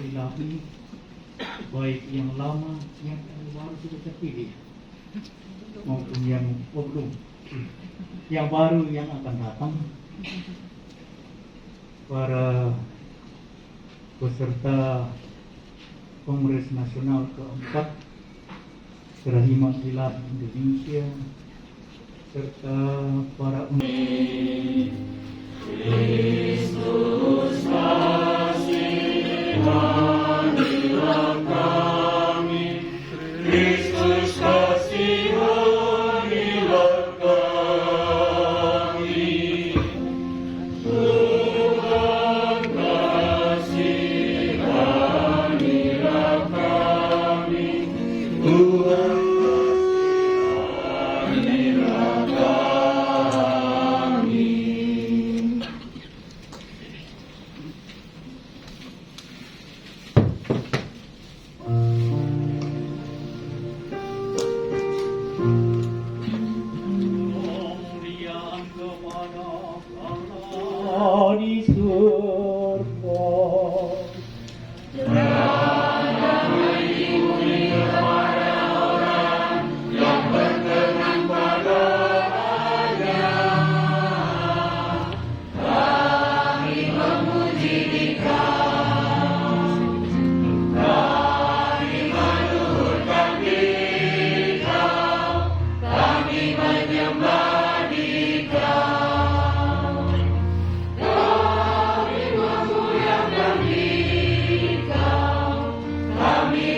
ilahi, baik yang lama, yang baru sudah terpilih, maupun yang belum, yang baru yang akan datang, para peserta Kongres Nasional keempat Kerahiman Ilahi Indonesia, serta para Kristus kasihanilah kami, Kristus kasihanilah kami, Tuhan kasihanilah kami, Tuhan kasihanilah kami. kemuliaan kepada Allah di surga.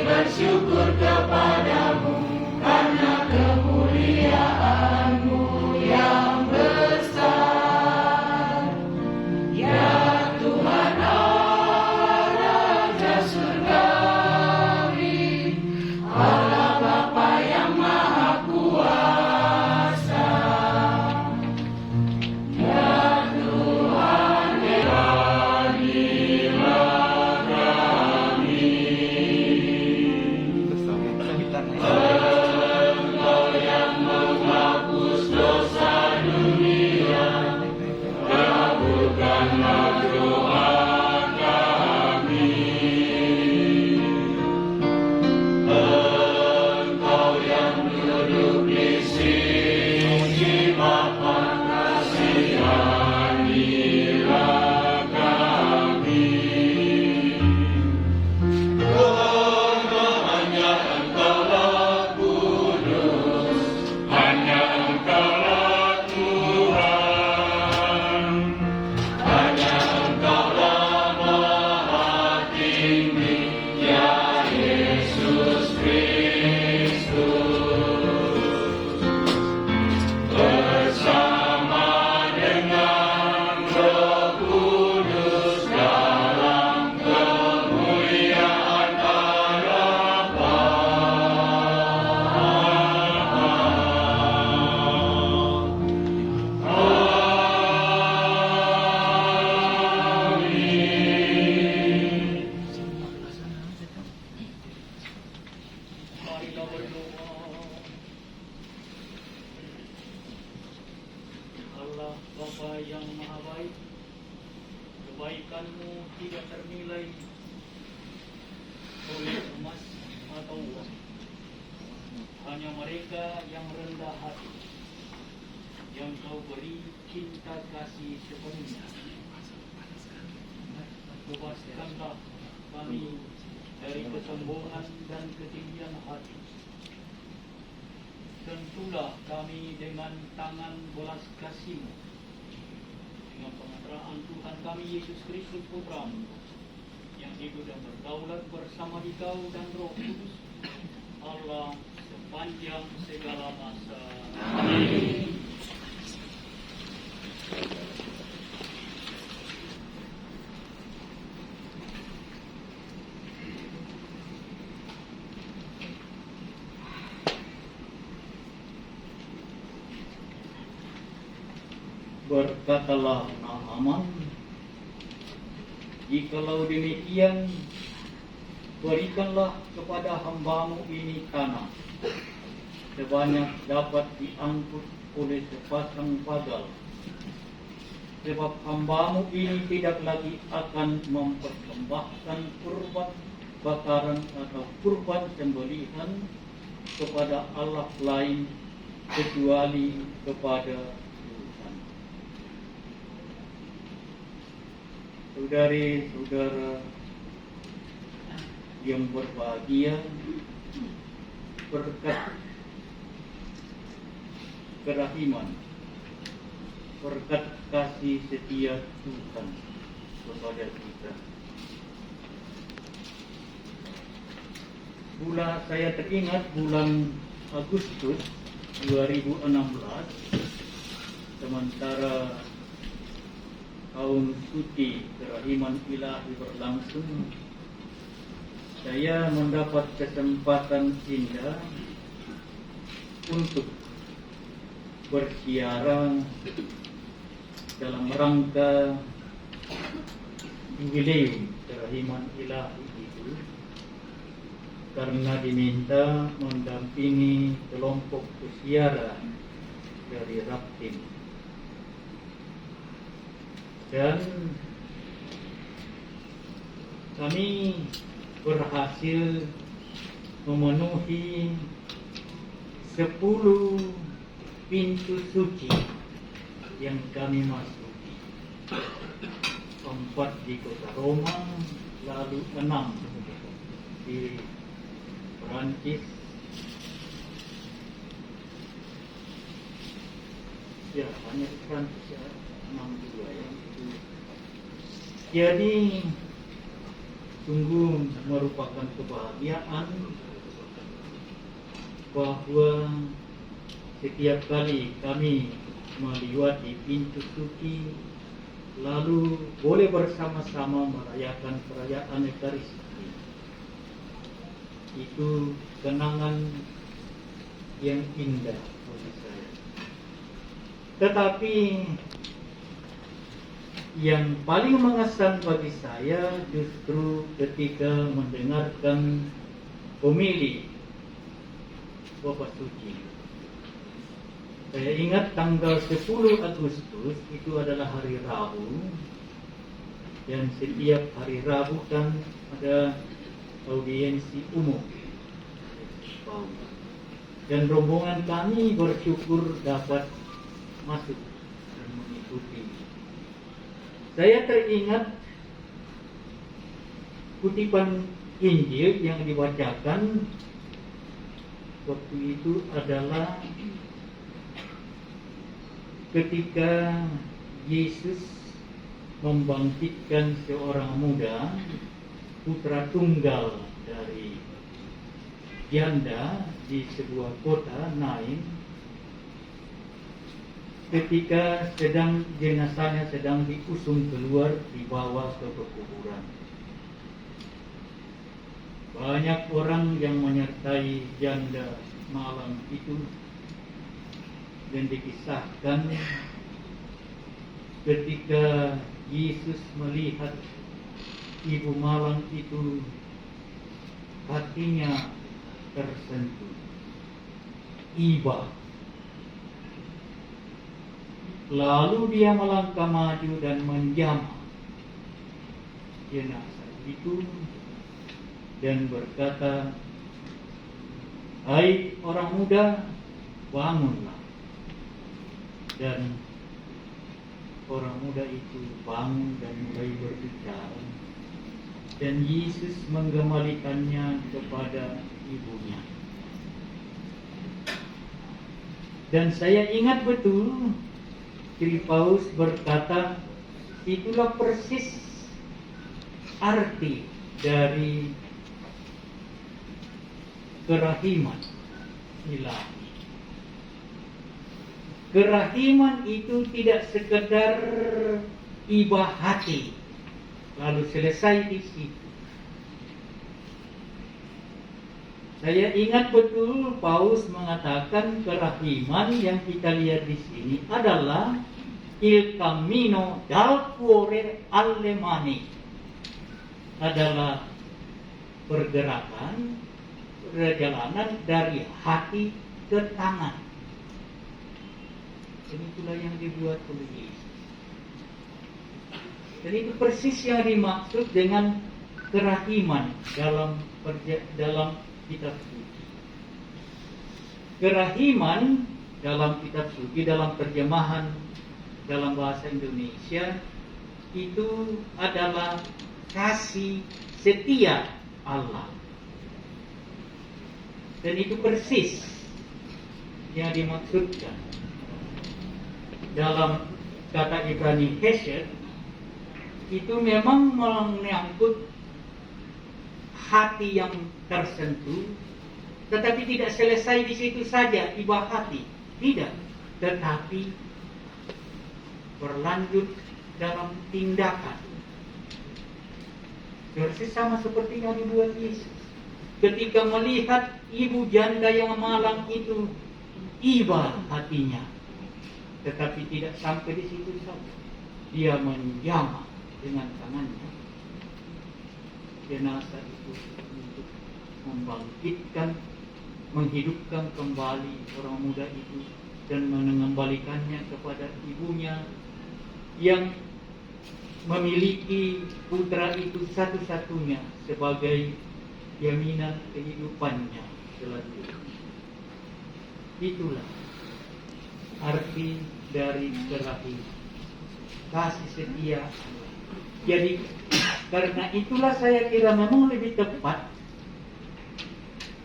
Bersyukur kepadamu karena kemuliaan-Mu yang besar. Ya Tuhan Allah Raja Surgawi, Allah Bapa yang Maha Kuasa. Ya Tuhan ilahilah kami. Engkau yang menghapus dosa dunia, kabulkanlah doa kami. Engkau yang duduk di sisi Bapa, kasihanilah kami. Hanya Engkaulah kudus, hanya Engkaulah Tuhan, hanya Engkaulah Maha Tinggi, ya Yesus Kristus. Bersama dengan Roh Kudus dalam kemuliaan Allah Amin. Marilah berdoa. Allah Bapa yang Maha Baik, kebaikan-Mu tidak ternilai oleh emas atau uang. Hanya mereka yang rendah hati yang Kau beri cinta kasih sepenuhnya. Bebaskanlah kami dari kesombongan dan ketinggian hati. Sentuhlah kami dengan tangan belas kasih-Mu, dengan pengaturaan Tuhan kami Yesus Kristus Putra-Mu, yang hidup dan berdaulat bersama Dikau dan Roh Kudus, Allah sepanjang segala masa. Amin. Berkatalah Naaman, jikalau demikian, berikanlah kepada hamba-Mu ini tanah, sebanyak dapat diangkut oleh sepasang pagal. Sebab hamba-Mu ini tidak lagi akan mempersembahkan kurban bakaran atau kurban sembelihan kepada Allah lain kecuali kepada Tuhan. Saudari-saudara yang berbahagia, berkat kerahiman, berkat kasih setia Tuhan kepada kita. Saya teringat bulan Agustus 2016, sementara tahun suci kerahiman ilahi berlangsung, saya mendapat kesempatan indah untuk bersiaran dalam rangka jubileum kerahiman ilahi itu, karena diminta mendampingi kelompok pesiaran dari Raptim. Dan kami berhasil memenuhi 10 pintu suci yang kami masuki. 4 di kota Roma, lalu 6 di Perancis, ya hanya di Perancis ya, 6 juga ya. Jadi sungguh merupakan kebahagiaan bahwa setiap kali kami melewati pintu suci, lalu boleh bersama-sama merayakan perayaan Ekaristi. Itu kenangan yang indah bagi saya. Tetapi yang paling mengesan bagi saya justru ketika mendengarkan homili Bapak Suci. Saya ingat tanggal 10 Agustus itu adalah hari Rabu, dan setiap hari Rabu kan ada audiensi umum. Dan rombongan kami bersyukur dapat masuk dan mengikuti. Saya teringat kutipan Injil yang dibacakan waktu itu adalah ketika Yesus membangkitkan seorang muda, putra tunggal dari janda di sebuah kota Nain, ketika jenazahnya sedang diusung keluar, dibawa ke pekuburan. Banyak orang yang menyertai janda malam itu, dan dikisahkan ketika Yesus melihat ibu malang itu, hatinya tersentuh, iba. Lalu dia melangkah maju dan menjamah jenazah itu dan berkata, "Hai orang muda, bangunlah." Dan orang muda itu bangun dan mulai berbicara, dan Yesus mengembalikannya kepada ibunya. Dan saya ingat betul Filipaus berkata, itulah persis arti dari kerahiman ilahi. Kerahiman itu tidak sekedar iba hati lalu selesai di situ. Saya ingat betul Paulus mengatakan kerahiman yang kita lihat di sini adalah il cammino dal cuore alle mani, adalah perjalanan dari hati ke tangan. Dan itulah yang dibuat oleh Yesus. Dan itu persis yang dimaksud dengan kerahiman dalam kitab suci. Kerahiman dalam kitab suci, dalam terjemahan dalam bahasa Indonesia, itu adalah kasih setia Allah. Dan itu persis yang dimaksudkan dalam kata Ibrani hesed. Itu memang menyangkut hati yang tersentuh, tetapi tidak selesai di situ saja ibadah hati, tidak, tetapi berlanjut dalam tindakan. Persis sama seperti yang dibuat Yesus ketika melihat ibu janda yang malang itu, iba hatinya, tetapi tidak sampai di situ saja. Dia menjamah dengan tangannya jenazah itu untuk membangkitkan, menghidupkan kembali orang muda itu dan mengembalikannya kepada ibunya yang memiliki putra itu satu-satunya sebagai jaminan kehidupannya selanjutnya. Itulah arti dari kerahiman, kasih setia Allah. Jadi karena itulah saya kira memang lebih tepat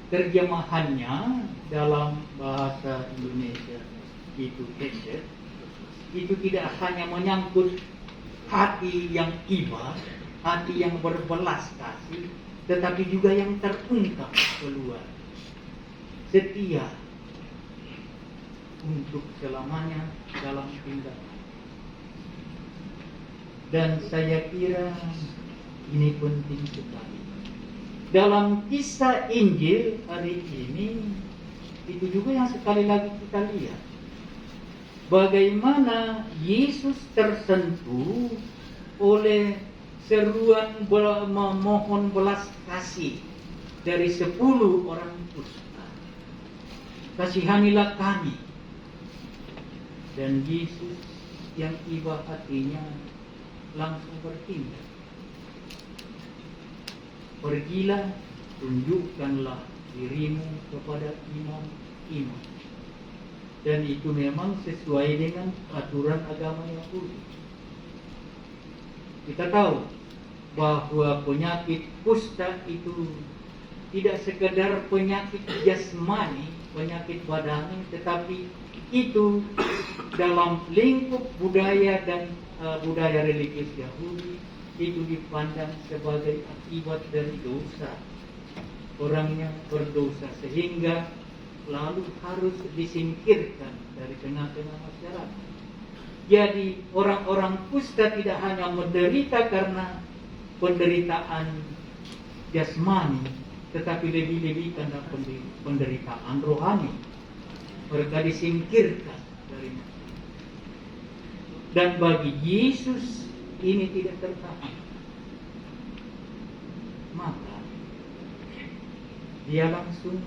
terjemahannya dalam bahasa Indonesia itu hesed, itu tidak hanya menyangkut hati yang iba, hati yang berbelas kasih, tetapi juga yang terungkap keluar setia untuk selamanya dalam tindakan. Dan saya kira ini penting sekali. Dalam kisah Injil hari ini, itu juga yang sekali lagi kita lihat bagaimana Yesus tersentuh oleh seruan memohon belas kasih dari 10 orang kusta. Kasihanilah kami. Dan Yesus yang iba hatinya langsung bertindak. Pergilah, tunjukkanlah dirimu kepada imam-imam. Dan itu memang sesuai dengan aturan agama Yahudi. Kita tahu bahwa penyakit kusta itu tidak sekedar penyakit jasmani, penyakit badani, tetapi itu dalam lingkup budaya dan budaya religius Yahudi itu dipandang sebagai akibat dari dosa. Orangnya berdosa sehingga lalu harus disingkirkan dari tengah-tengah masyarakat. Jadi orang-orang kusta tidak hanya menderita karena penderitaan jasmani, tetapi lebih-lebih karena penderitaan rohani. Mereka disingkirkan dari masyarakat. Dan bagi Yesus ini tidak tertahan. Maka dia langsung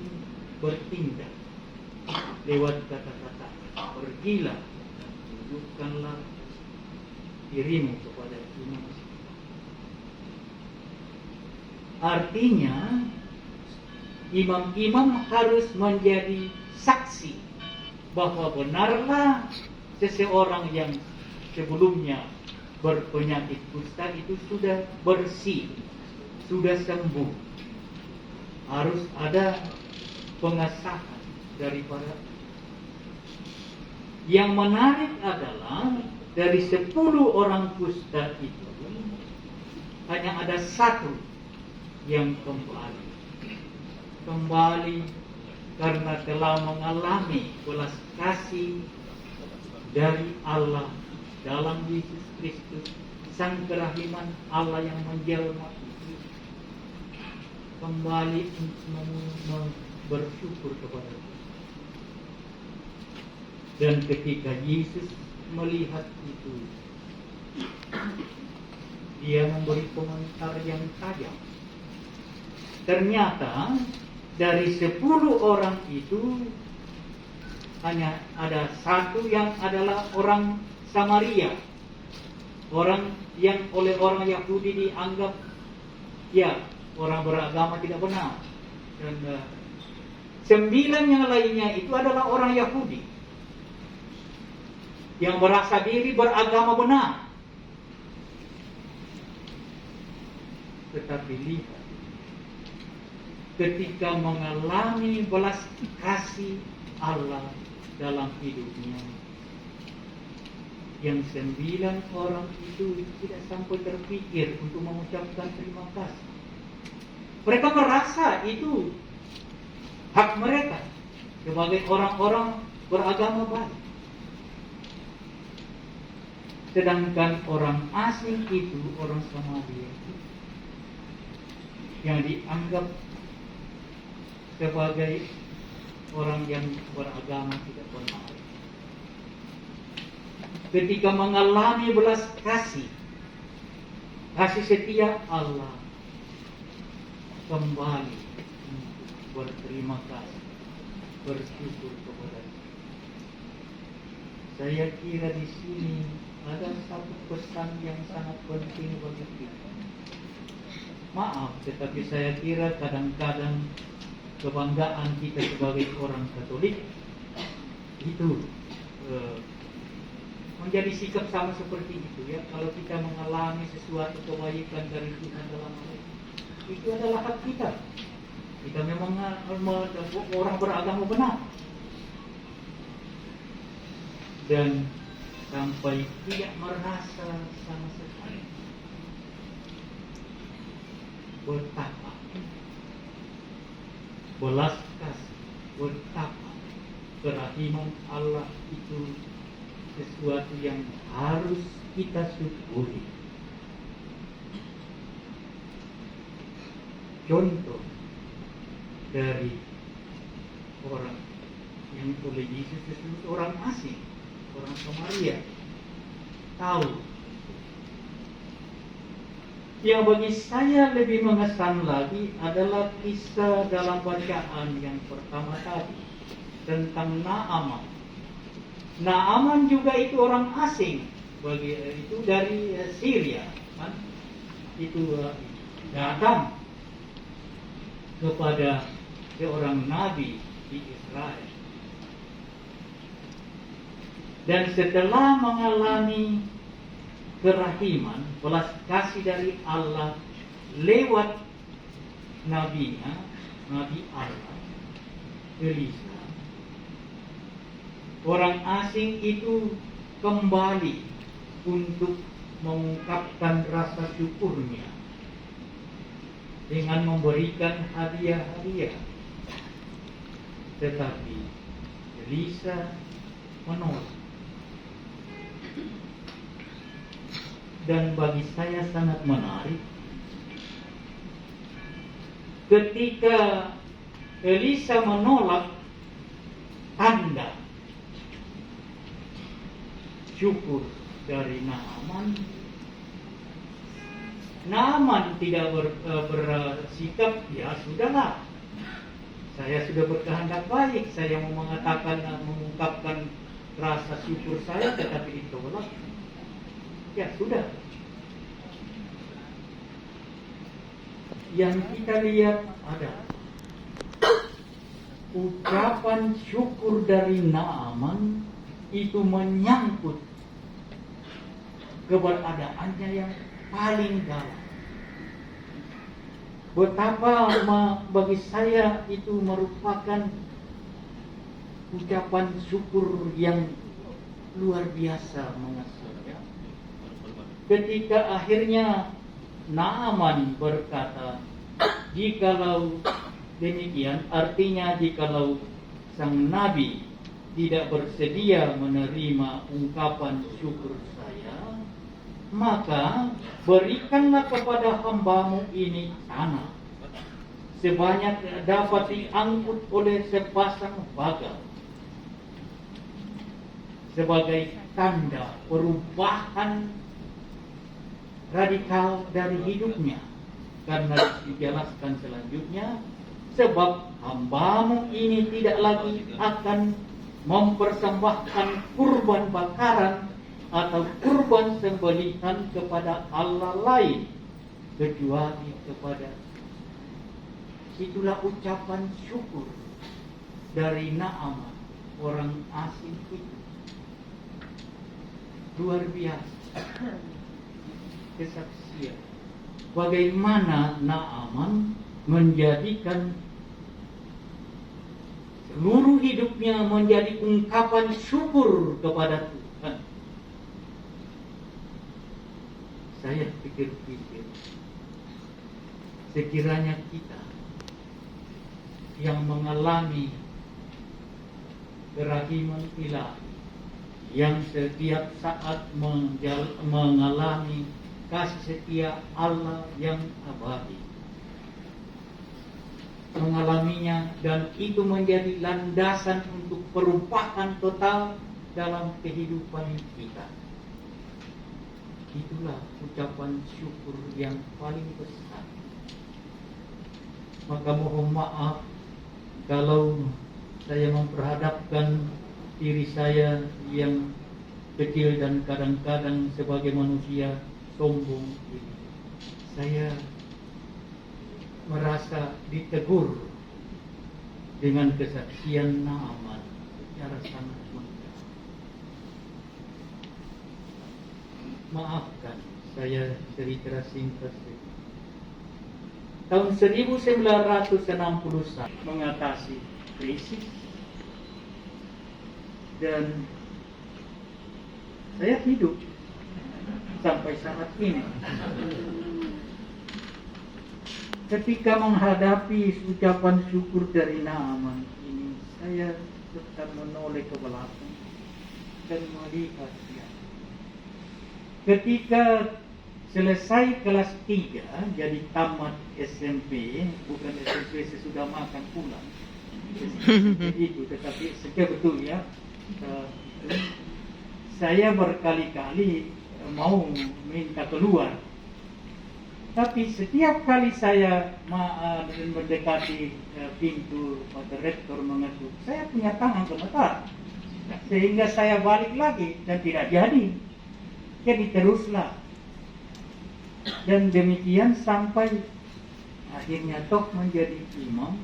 bertindak lewat kata-kata, pergilah dan tunjukkanlah dirimu kepada imam. Artinya imam-imam harus menjadi saksi bahwa benarlah seseorang yang sebelumnya berpenyakit kusta itu sudah bersih, sudah sembuh. Harus ada pengesahan daripada. Yang menarik adalah dari 10 orang kusta itu hanya ada 1 yang kembali karena telah mengalami belas kasih dari Allah dalam Yesus Kristus, Sang Kerahiman Allah yang menjelma itu, kembali untuk bersyukur kepada Tuhan. Dan ketika Yesus melihat itu, dia memberi komentar yang tajam. Ternyata dari 10 orang itu hanya ada 1 yang adalah orang Samaria, orang yang oleh orang Yahudi dianggap Ya, orang beragama tidak benar. Dan 9 yang lainnya itu adalah orang Yahudi yang merasa diri beragama benar. Tetapi lihat, ketika mengalami belas kasih Allah dalam hidupnya, yang 9 orang itu tidak sampai terpikir untuk mengucapkan terima kasih. Mereka merasa itu hak mereka sebagai orang-orang beragama baik. Sedangkan orang asing itu, orang Samaria, yang dianggap sebagai orang yang beragama tidak benar, ketika mengalami belas kasih setia Allah, kembali berterima kasih, bersyukur kepada Dia. Saya kira di sini ada satu pesan yang sangat penting bagi kita. Maaf, tetapi saya kira kadang-kadang kebanggaan kita sebagai orang Katolik itu menjadi sikap sama seperti itu, ya. Kalau kita mengalami sesuatu kebaikan dari Tuhan dalam hal itu adalah hak kita. Kita memang orang beragama benar. Dan sampai tidak merasa sama sekali betapa belas kasih, betapa kerahiman Allah itu sesuatu yang harus kita syukuri. Contoh dari orang yang oleh Yesus disebut orang asing, orang Samaria, tahu. Yang bagi saya lebih mengesan lagi adalah kisah dalam bacaan yang pertama tadi tentang Naaman. Naaman juga itu orang asing, itu dari Syria, kan? Itu datang kepada seorang nabi di Israel. Dan setelah mengalami kerahiman, belas kasih dari Allah lewat nabinya, nabi Allah, Elisa, orang asing itu kembali untuk mengungkapkan rasa syukurnya dengan memberikan hadiah-hadiah. Tetapi Elisa menolak. Dan bagi saya sangat menarik, ketika Elisa menolak, tanda syukur dari Naaman tidak bersikap, ya sudahlah, saya sudah berkehendak baik, saya mau mengungkapkan rasa syukur saya, tetapi ditolak. Ya sudah. Yang kita lihat ada ucapan syukur dari Naaman itu menyangkut keberadaannya yang paling dalam. Betapa bagi saya itu merupakan ucapan syukur yang luar biasa mengesannya. Ketika akhirnya Naaman berkata, jikalau demikian, artinya jikalau sang nabi tidak bersedia menerima ungkapan syukur saya, maka berikanlah kepada hambamu ini tanah sebanyak dapat diangkut oleh sepasang bagal, sebagai tanda perubahan radikal dari hidupnya. Karena dijelaskan selanjutnya, sebab hambamu ini tidak lagi akan mempersembahkan kurban bakaran atau kurban sembelihan kepada Allah lain, kecuali kepada. Itulah ucapan syukur dari Naaman, orang asing itu. Luar biasa kesaksian. Bagaimana Naaman menjadikan seluruh hidupnya menjadi ungkapan syukur kepada Tuhan. Saya pikir-pikir, sekiranya kita yang mengalami kerahiman ilahi, yang setiap saat mengalami kasih setia Allah yang abadi, mengalaminya, dan itu menjadi landasan untuk perubahan total dalam kehidupan kita. Itulah ucapan syukur yang paling besar. Maka mohon maaf kalau saya memperhadapkan diri saya yang kecil dan kadang-kadang sebagai manusia sombong ini. Saya merasa ditegur dengan kesaksian Naaman secara sangat megah. Maafkan saya cerita singkat sedikit. Tahun 1961 mengatasi krisis, dan saya hidup sampai saat ini. Ketika menghadapi ucapan syukur dari Naaman ini, saya tetap menoleh ke belakang dan melihat dia. Ketika selesai kelas 3, jadi tamat SMP, bukan SMP sesudah makan pulang. Itu, tetapi betul ya. Saya berkali-kali mau minta keluar, tapi setiap kali saya mendekati pintu pada rektor mengetuk, saya punya tangan gemetar, sehingga saya balik lagi dan tidak jadi. Jadi teruslah, dan demikian sampai akhirnya toh menjadi imam.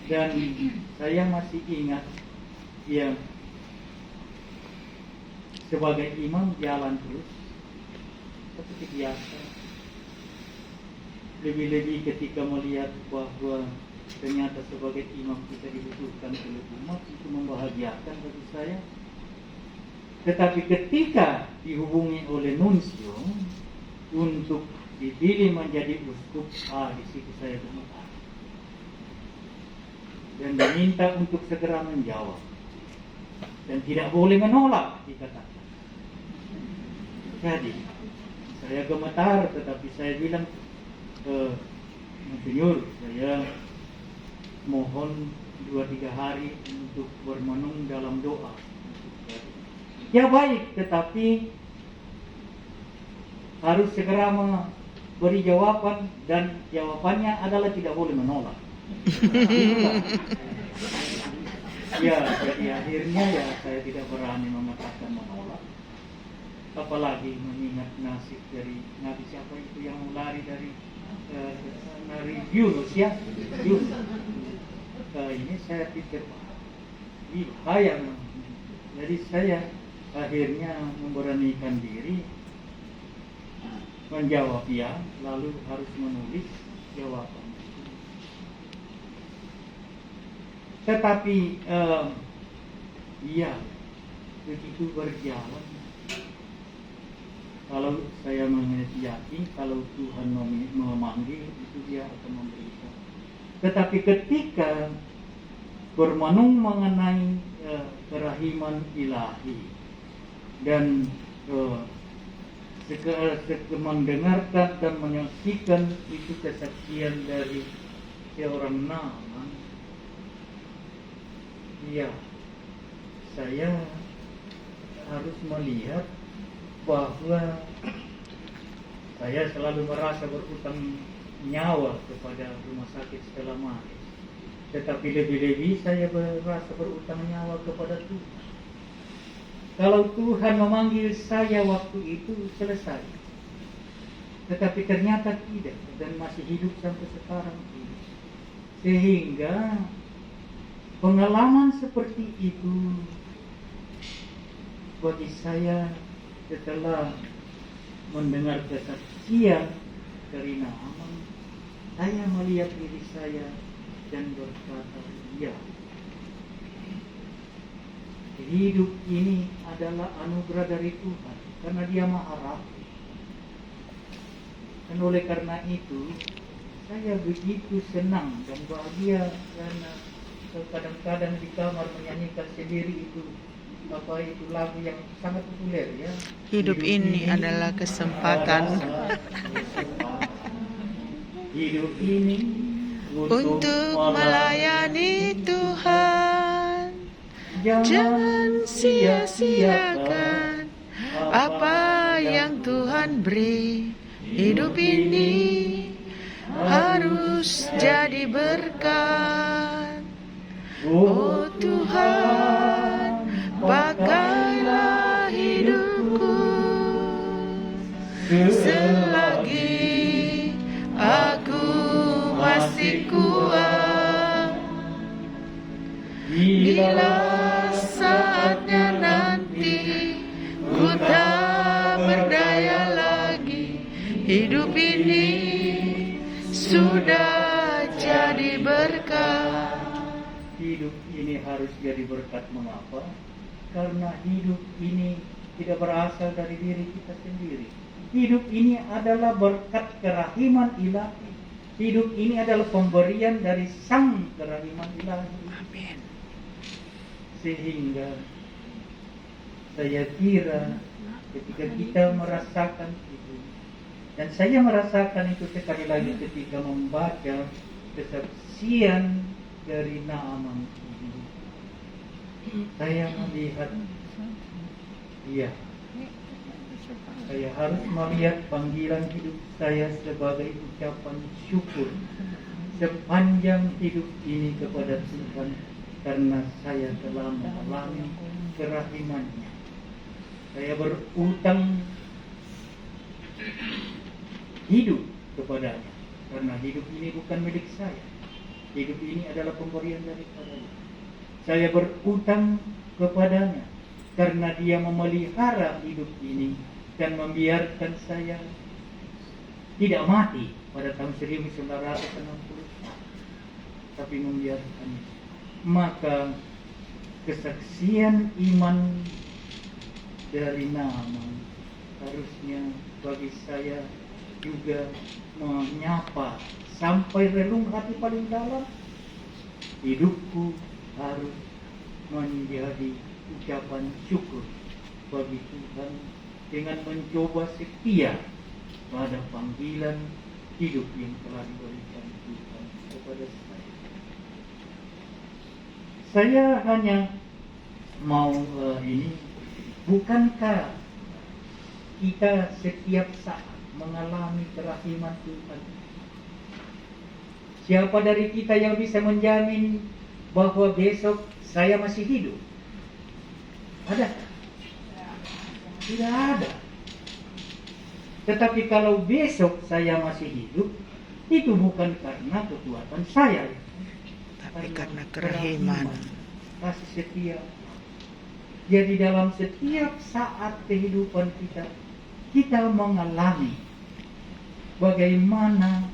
Dan saya masih ingat, ya, sebagai imam jalan terus seperti biasa. Lebih-lebih ketika melihat bahwa ternyata sebagai imam kita dibutuhkan oleh umat, itu membahagiakan bagi saya. Tetapi ketika dihubungi oleh nuncio untuk dipilih menjadi uskup, di situ saya gemetar dan diminta untuk segera menjawab dan tidak boleh menolak, dikatakan. Jadi saya gemetar, tetapi saya bilang ke Monsinyur, saya mohon 2-3 hari untuk bermenung dalam doa. Ya baik, tetapi harus segera memberi jawaban, dan jawabannya adalah tidak boleh menolak. Ya, jadi akhirnya ya saya tidak berani mengatakan menolak. Apalagi mengingat nasib dari Nabi siapa itu yang lari dari Yunus, ya, Yunus. Ini saya pikir bahaya. Jadi saya akhirnya memberanikan diri menjawab ya, lalu harus menulis jawaban. Tetapi ya, begitu berjalan. Kalau saya yakin kalau Tuhan memanggil, itu dia akan memberikan. Tetapi ketika bermenung mengenai kerahiman ilahi dan mendengarkan dan menyaksikan itu kesaksian dari seorang Naaman, ya, saya harus melihat bahwa saya selalu merasa berutang nyawa kepada rumah sakit Stella Maris, tetapi lebih-lebih saya merasa berutang nyawa kepada Tuhan. Kalau Tuhan memanggil saya waktu itu, selesai. Tetapi ternyata tidak, dan masih hidup sampai sekarang ini. Sehingga pengalaman seperti itu bagi saya setelah mendengar kesaksian dari Naaman, saya melihat diri saya dan berkata, ya, hidup ini adalah anugerah dari Tuhan karena Dia Maha Rapi. Dan oleh karena itu saya begitu senang dan bahagia karena kadang-kadang di kamar menyanyikan sendiri itu lagu yang sangat populer ya. Hidup ini adalah kesempatan Hidup ini untuk melayani Tuhan. Jangan sia-siakan apa yang Tuhan beri. Hidup ini harus jadi berkat. Oh Tuhan, pakailah hidupku selagi aku masih kuat. Bila saatnya nanti ku tak berdaya lagi, hidup ini sudah jadi berkat. Hidup ini harus jadi berkat. Mengapa? Karena hidup ini tidak berasal dari diri kita sendiri. Hidup ini adalah berkat kerahiman ilahi. Hidup ini adalah pemberian dari sang kerahiman ilahi. Amin. Sehingga saya kira ketika kita merasakan itu, dan saya merasakan itu sekali lagi ketika membaca kesaksian dari Naaman ini, saya melihat, iya, saya harus melihat panggilan hidup saya sebagai ucapan syukur sepanjang hidup ini kepada Tuhan karena saya telah mengalami kerahimannya. Saya berutang hidup kepadanya karena hidup ini bukan milik saya. Hidup ini adalah pemberian daripadanya. Saya berutang kepadanya karena Dia memelihara hidup ini dan membiarkan saya tidak mati pada tahun 1960, tapi membiarkannya. Maka kesaksian iman dari Naaman harusnya bagi saya juga menyapa sampai relung hati paling dalam. Hidupku harus menjadi ucapan syukur bagi Tuhan dengan mencoba setia pada panggilan hidup yang telah diberikan Tuhan kepada saya. Saya hanya mau ini, bukankah kita setiap saat mengalami kerahiman Tuhan? Siapa dari kita yang bisa menjamin bahwa besok saya masih hidup? Ada? Tidak ada. Tetapi kalau besok saya masih hidup, itu bukan karena kekuatan saya, Tapi karena kerahiman. kasih setia. Jadi dalam setiap saat kehidupan kita, kita mengalami bagaimana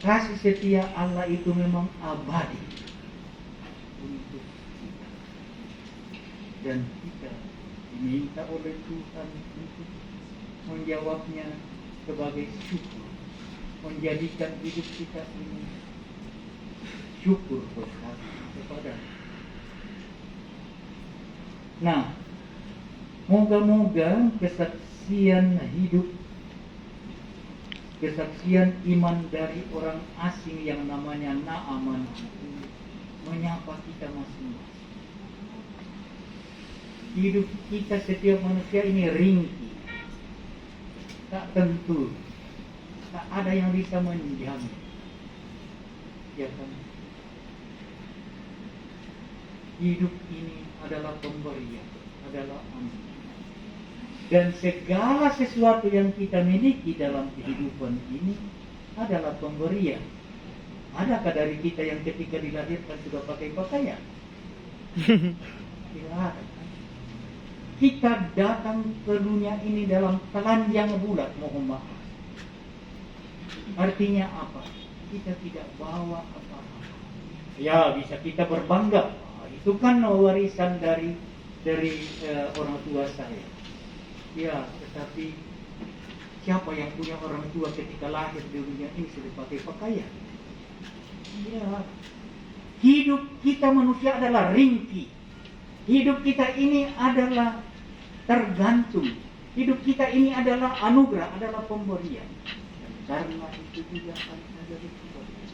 kasih setia Allah itu memang abadi untuk kita. Dan kita diminta oleh Tuhan untuk menjawabnya sebagai syukur, menjadikan hidup kita ini syukur kepada. Nah, moga-moga kesaksian hidup, kesaksian iman dari orang asing yang namanya Naaman itu menyapa kita masing-masing. Hidup kita setiap manusia ini ringkih, tak tentu, tak ada yang bisa menjamin, ya kan? Hidup ini adalah pemberian, adalah anugerah. Dan segala sesuatu yang kita miliki dalam kehidupan ini adalah pemberian. Adakah dari kita yang ketika dilahirkan sudah pakai pakaian? Tidak ada. Kan? Kita datang ke dunia ini dalam telanjang bulat, mohon maaf. Artinya apa? Kita tidak bawa apa-apa. Ya, bisa kita berbangga. Itu kan warisan dari orang tua saya. Ya, tetapi siapa yang punya orang tua ketika lahir di dunia ini sudah pakai pakaian? Ya, hidup kita manusia adalah ringkih. Hidup kita ini adalah tergantung. Hidup kita ini adalah anugerah, adalah pemberian. Dan karena itu juga akan ada pemberian.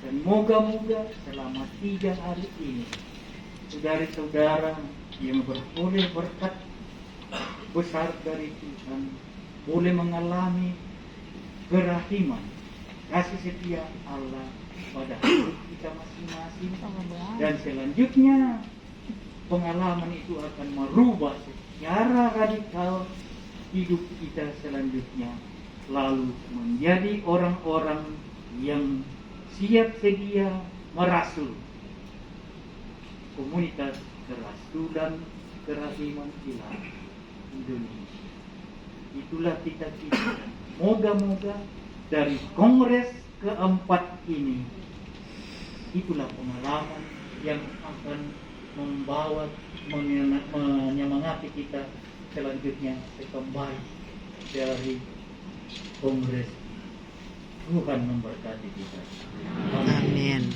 Dan moga-moga selama 3 hari ini, saudara-saudara yang beroleh berkat besar dari Tuhan, boleh mengalami kerahiman, kasih setia Allah pada hidup kita masing-masing. Dan selanjutnya pengalaman itu akan merubah secara radikal hidup kita selanjutnya, lalu menjadi orang-orang yang siap sedia merasul komunitas kerasulan kerahiman ilahi Indonesia. Itulah cita-cita. Moga-moga dari kongres keempat ini, itulah pengalaman yang akan membawa menyemangati kita selanjutnya kembali dari kongres. Tuhan memberkati kita. Amin.